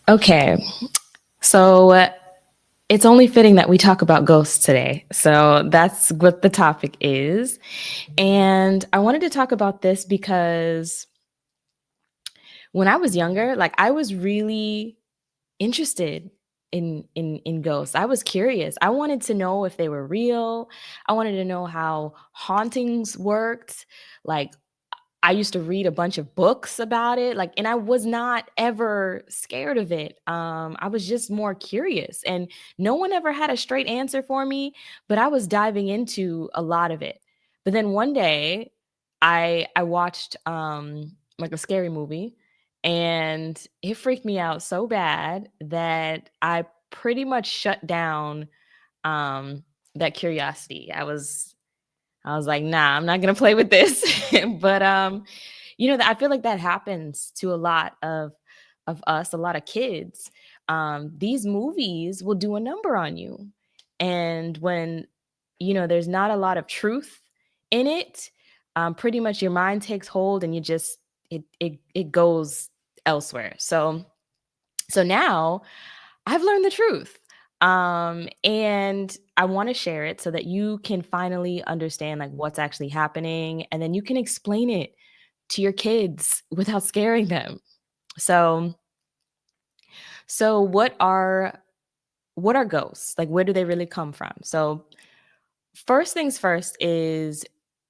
Okay, so it's only fitting that we talk about ghosts today. So that's what the topic is. And I wanted to talk about this because when I was younger, like I was really interested in ghosts. I was curious. I wanted to know if they were real. I wanted to know how hauntings worked. Like I used to read a bunch of books about it, like, and I was not ever scared of it. I was just more curious, and no one ever had a straight answer for me, but I was diving into a lot of it. But then one day, I watched like a scary movie, and it freaked me out so bad that I pretty much shut down um that curiosity. I was like, "Nah, I'm not gonna play with this." But, I feel like that happens to a lot of us, a lot of kids. These movies will do a number on you, and when, there's not a lot of truth in it, pretty much your mind takes hold and you just it goes elsewhere. So now I've learned the truth. And I want to share it so that you can finally understand like what's actually happening and then you can explain it to your kids without scaring them. So so what are ghosts? Like where do they really come from? So first things first is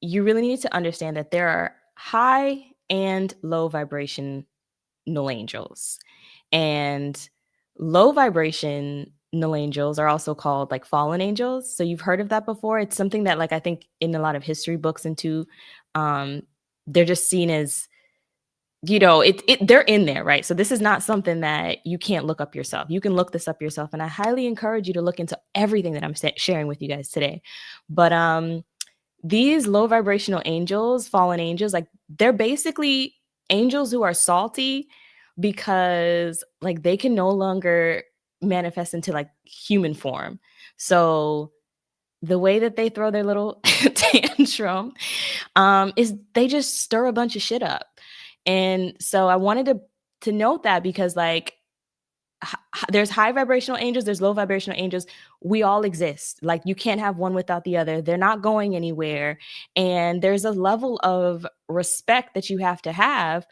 you really need to understand that there are high and low vibrational angels. And low vibration null angels are also called like fallen angels. So you've heard of that before. It's something that like I think in a lot of history books and too, um, they're just seen as, they're in there, right? So this is not something that you can't look up yourself. You can look this up yourself. And I highly encourage you to look into everything that I'm sharing with you guys today. But these low vibrational angels, fallen angels, like they're basically angels who are salty because like they can no longer manifest into like human form. So the way that they throw their little tantrum is they just stir a bunch of shit up. And so I wanted to note that because like there's high vibrational angels, there's low vibrational angels. We all exist. Like you can't have one without the other. They're not going anywhere. And there's a level of respect that you have to have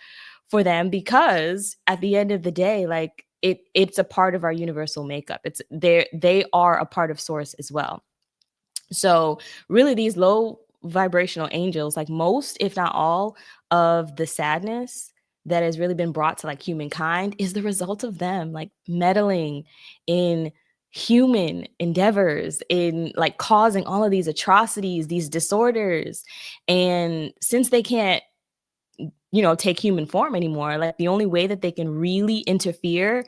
for them because at the end of the day, like it's a part of our universal makeup. They are a part of source as well. So really these low vibrational angels, like most, if not all, of the sadness that has really been brought to like humankind is the result of them like meddling in human endeavors, in like causing all of these atrocities, these disorders. And since they can't, take human form anymore, like the only way that they can really interfere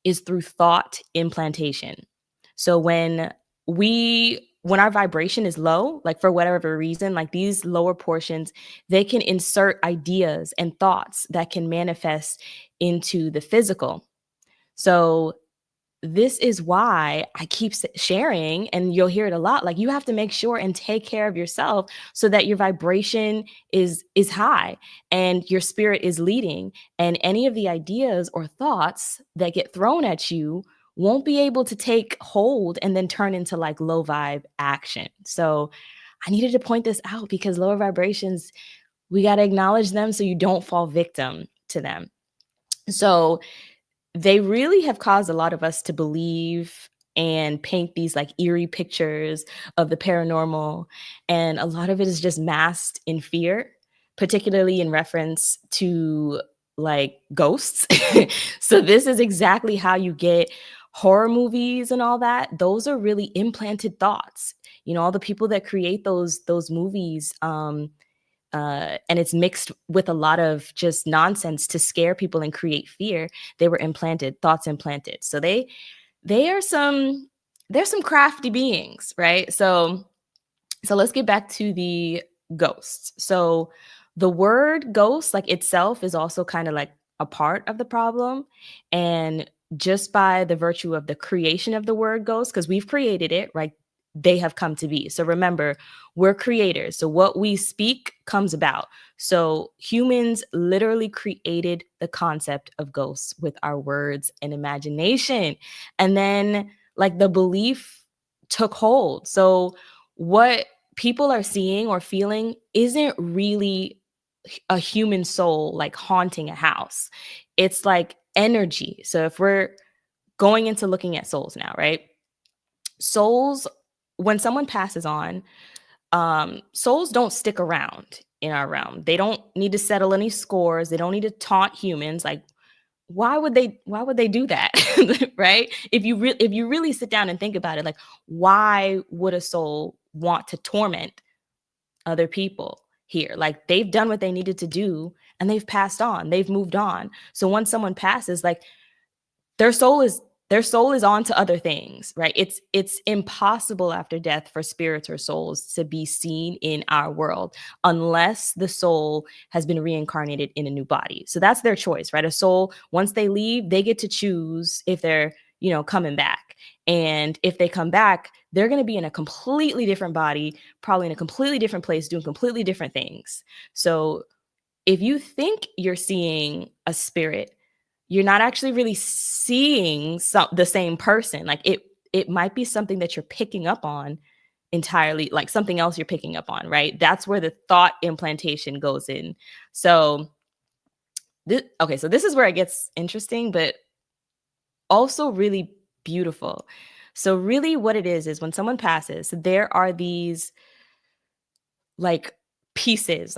is through thought implantation. So when our vibration is low, like for whatever reason, like these lower portions, they can insert ideas and thoughts that can manifest into the physical. So this is why I keep sharing, and you'll hear it a lot. Like you have to make sure and take care of yourself so that your vibration is high and your spirit is leading. And any of the ideas or thoughts that get thrown at you won't be able to take hold and then turn into like low vibe action. So I needed to point this out because lower vibrations, we got to acknowledge them so you don't fall victim to them. So they really have caused a lot of us to believe and paint these like eerie pictures of the paranormal. And a lot of it is just masked in fear, particularly in reference to like ghosts. So this is exactly how you get horror movies and all that. Those are really implanted thoughts. All the people that create those movies, and it's mixed with a lot of just nonsense to scare people and create fear. They were implanted, thoughts implanted. So they are they're some crafty beings, right? So let's get back to the ghosts. So the word ghost, like itself, is also kind of like a part of the problem. And just by the virtue of the creation of the word ghost, because we've created it, right? they have come to be. So remember, we're creators. So what we speak comes about. So humans literally created the concept of ghosts with our words and imagination. And then like the belief took hold. So what people are seeing or feeling isn't really a human soul like haunting a house. It's like energy. So if we're going into looking at souls now, right? Souls, when someone passes on, souls don't stick around in our realm. They don't need to settle any scores. They don't need to taunt humans. Like, why would they do that? Right? If you really sit down and think about it, like, why would a soul want to torment other people here? Like, they've done what they needed to do and they've passed on. They've moved on. So once someone passes, like, their soul is their soul is on to other things, right? It's impossible after death for spirits or souls to be seen in our world unless the soul has been reincarnated in a new body. So that's their choice, right? A soul, once they leave, they get to choose if they're, coming back. And if they come back, they're going to be in a completely different body, probably in a completely different place, doing completely different things. So if you think you're seeing a spirit, you're not actually really seeing the same person. Like, it might be something that you're picking up on entirely, like something else you're picking up on, right? That's where the thought implantation goes in. So so this is where it gets interesting, but also really beautiful. So really what it is when someone passes, there are these like pieces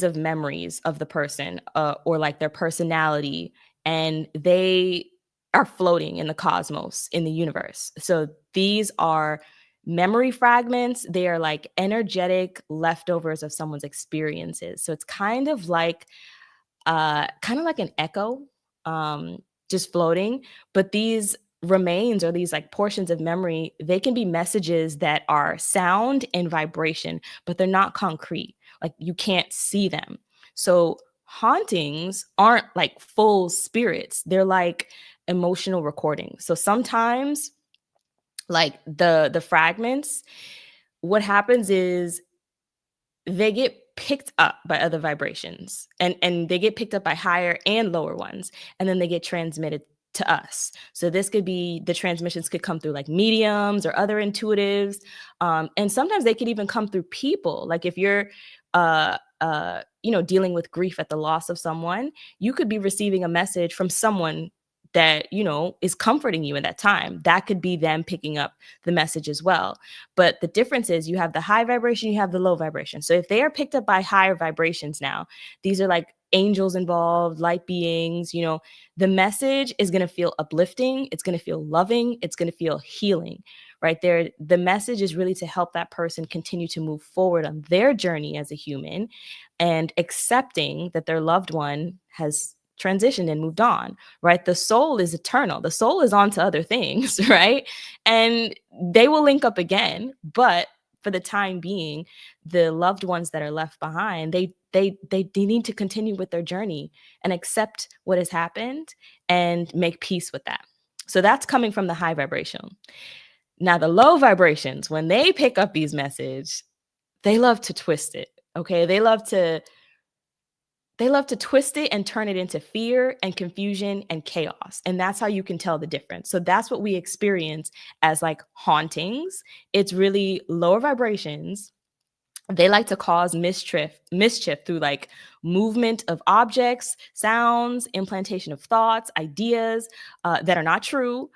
of memories of the person, or like their personality, and they are floating in the cosmos, in the universe. So these are memory fragments. They are like energetic leftovers of someone's experiences. So it's kind of like an echo, um, just floating. But these remains, or these like portions of memory, they can be messages that are sound and vibration, but they're not concrete. Like, you can't see them. So hauntings aren't like full spirits. They're like emotional recordings. So sometimes, like the fragments, what happens is they get picked up by other vibrations, and they get picked up by higher and lower ones, and then they get transmitted to us. So this could be, the transmissions could come through like mediums or other intuitives, and sometimes they could even come through people. Like, if you're dealing with grief at the loss of someone, you could be receiving a message from someone that is comforting you in that time. That could be them picking up the message as well. But the difference is, you have the high vibration, you have the low vibration. So if they are picked up by higher vibrations now, these are like angels involved, light beings, the message is going to feel uplifting, it's going to feel loving, it's going to feel healing. Right there, the message is really to help that person continue to move forward on their journey as a human, and accepting that their loved one has transitioned and moved on. Right, the soul is eternal, the soul is on to other things. Right, and they will link up again, but for the time being, the loved ones that are left behind, they need to continue with their journey and accept what has happened and make peace with that. So that's coming from the high vibration. Now the low vibrations, when they pick up these messages, they love to twist it. Okay, they love to twist it and turn it into fear and confusion and chaos. And that's how you can tell the difference. So that's what we experience as like hauntings. It's really lower vibrations. They like to cause mischief through like movement of objects, sounds, implantation of thoughts, ideas that are not true,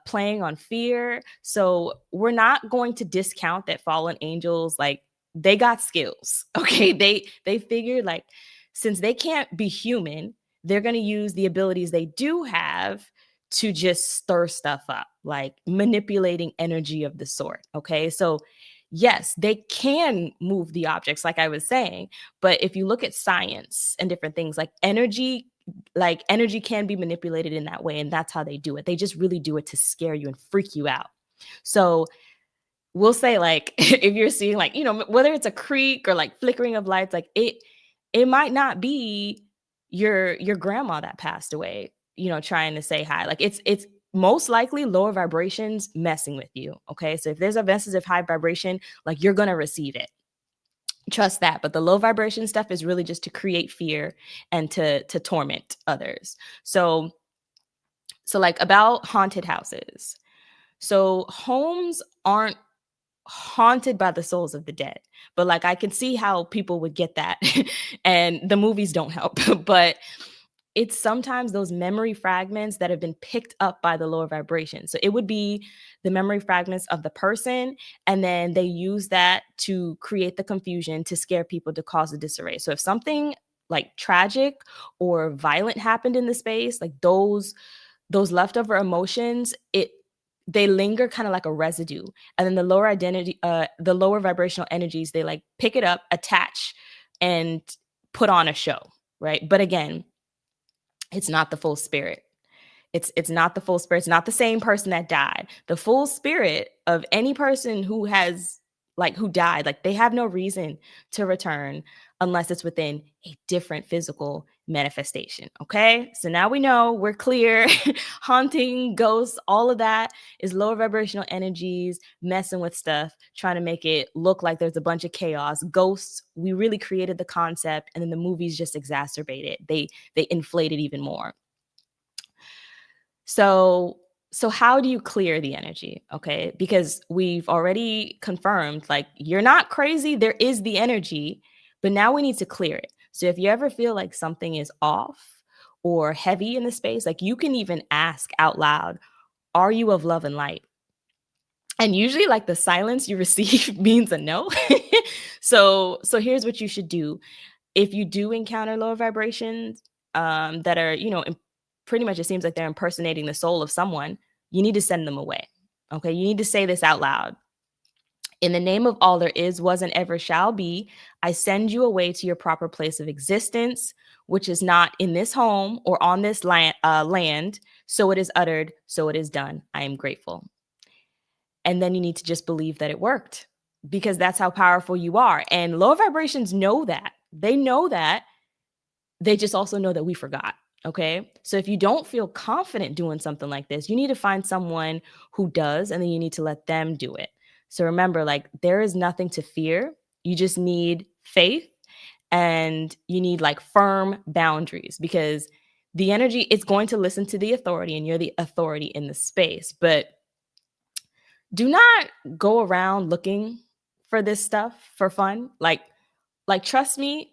playing on fear. So we're not going to discount that fallen angels, like, they got skills. Okay, they figured, like, since they can't be human, they're going to use the abilities they do have to just stir stuff up, like manipulating energy of the sort. Okay, so yes, they can move the objects, like I was saying. But if you look at science and different things, like energy can be manipulated in that way. And that's how they do it. They just really do it to scare you and freak you out. So we'll say, like, if you're seeing, like, whether it's a creak or like flickering of lights, like, it might not be your grandma that passed away, trying to say hi. Like, it's most likely lower vibrations messing with you. Okay. So if there's a message of high vibration, like you're going to receive it. Trust that. But the low vibration stuff is really just to create fear and to torment others. So like about haunted houses. So homes aren't haunted by the souls of the dead. But like I can see how people would get that. And the movies don't help. But it's sometimes those memory fragments that have been picked up by the lower vibration. So it would be the memory fragments of the person, and then they use that to create the confusion, to scare people, to cause a disarray. So if something like tragic or violent happened in the space, like those leftover emotions, they linger kind of like a residue. And then the lower vibrational energies, they like pick it up, attach, and put on a show, right? But again, it's not the full spirit. It's not the full spirit. It's not the same person that died. The full spirit of any person who died, like they have no reason to return unless it's within a different physical manifestation. Okay. So now we know, we're clear. Haunting, ghosts, all of that is lower vibrational energies messing with stuff, trying to make it look like there's a bunch of chaos. Ghosts, we really created the concept, and then the movies just exacerbate it. They inflate it even more. So how do you clear the energy? Okay? Because we've already confirmed, like, you're not crazy, there is the energy, but now we need to clear it. So if you ever feel like something is off or heavy in the space, like you can even ask out loud, are you of love and light? And usually like the silence you receive means a no. So here's what you should do. If you do encounter lower vibrations that are, pretty much it seems like they're impersonating the soul of someone, you need to send them away. Okay. You need to say this out loud. In the name of all there is, was, and ever shall be, I send you away to your proper place of existence, which is not in this home or on this land. So it is uttered. So it is done. I am grateful. And then you need to just believe that it worked, because that's how powerful you are. And lower vibrations know that. They know that. They just also know that we forgot. Okay. So if you don't feel confident doing something like this, you need to find someone who does, and then you need to let them do it. So remember, like, there is nothing to fear. You just need faith, and you need like firm boundaries, because the energy, it's going to listen to the authority, and you're the authority in the space. But do not go around looking for this stuff for fun. Like trust me,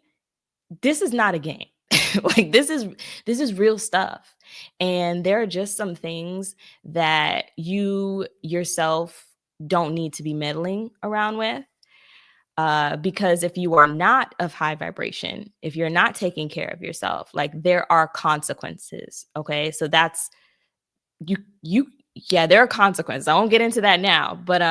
this is not a game. Like this is real stuff. And there are just some things that you yourself don't need to be meddling around with. Because if you are not of high vibration, if you're not taking care of yourself, like, there are consequences. Okay. So that's you yeah, there are consequences. I won't get into that now, but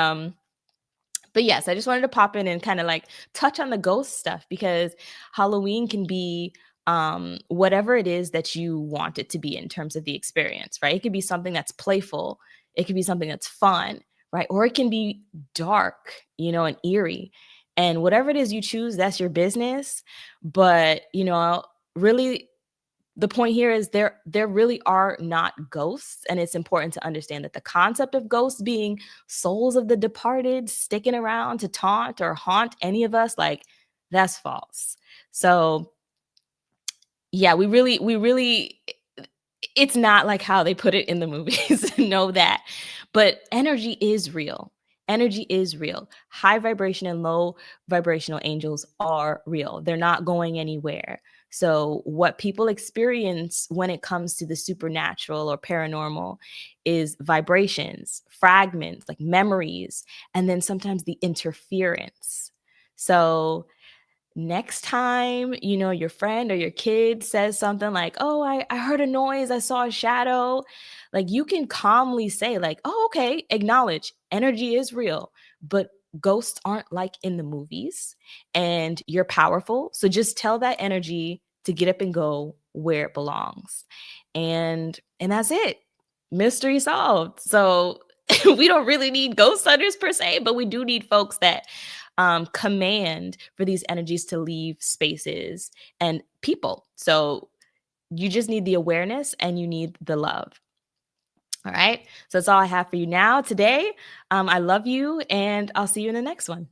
yes, I just wanted to pop in and kind of like touch on the ghost stuff, because Halloween can be whatever it is that you want it to be in terms of the experience, right? It could be something that's playful, it could be something that's fun, right? Or it can be dark, and eerie. And whatever it is you choose, that's your business. But, really, the point here is there really are not ghosts, and it's important to understand that the concept of ghosts being souls of the departed sticking around to taunt or haunt any of us, like, that's false. So yeah, we really it's not like how they put it in the movies. Know that. But energy is real. Energy is real. High vibration and low vibrational angels are real. They're not going anywhere. So, what people experience when it comes to the supernatural or paranormal is vibrations, fragments, like memories, and then sometimes the interference. So, next time, your friend or your kid says something like, oh, I heard a noise, I saw a shadow, like, you can calmly say, like, oh, okay, acknowledge energy is real, but ghosts aren't like in the movies, and you're powerful. So just tell that energy to get up and go where it belongs. And that's it. Mystery solved. So we don't really need ghost hunters per se, but we do need folks that command for these energies to leave spaces and people. So you just need the awareness, and you need the love. All right. So that's all I have for you now today. I love you, and I'll see you in the next one.